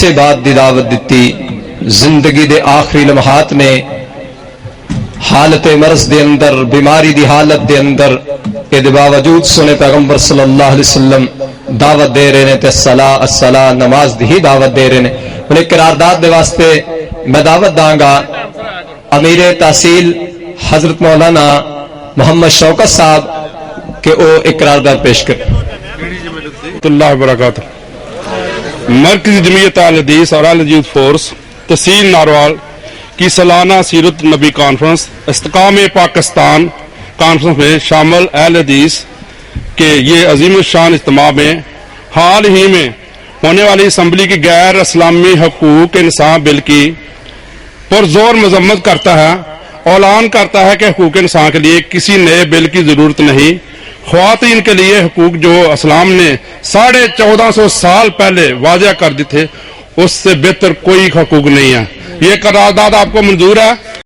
سے بعد دی دعوت دیتی زندگی دے آخری لمحات میں حالت مرض دے اندر بیماری دی حالت دے اندر اے دے باوجود سنے پیغمبر صلی اللہ علیہ وسلم دعوت دے رہے نے تے الصلاۃ نماز دی ہی دعوت دے رہے نے. انہیں قرارداد دے واسطے میں دعوت داں گا امیر تحصیل حضرت مولانا محمد شوکت صاحب کہ او ایک قرارداد پیش کریں. اللہ وبرکاتہ. مرکزی جمعیت اہل حدیث اور اہل حدیث فورس تحصیل ناروال کی سالانہ سیرت نبی کانفرنس استقام پاکستان کانفرنس میں شامل اہل حدیث کے یہ عظیم الشان اجتماع میں حال ہی میں ہونے والی اسمبلی کی غیر اسلامی حقوق انسان بل کی پرزور مذمت کرتا ہے. اعلان کرتا ہے کہ حقوق انسان کے لیے کسی نئے بل کی ضرورت نہیں. خواتین کے لیے حقوق جو اسلام نے 1450 سال پہلے واضح کر دی تھے اس سے بہتر کوئی حقوق نہیں ہے. یہ قرارداد آپ کو منظور ہے؟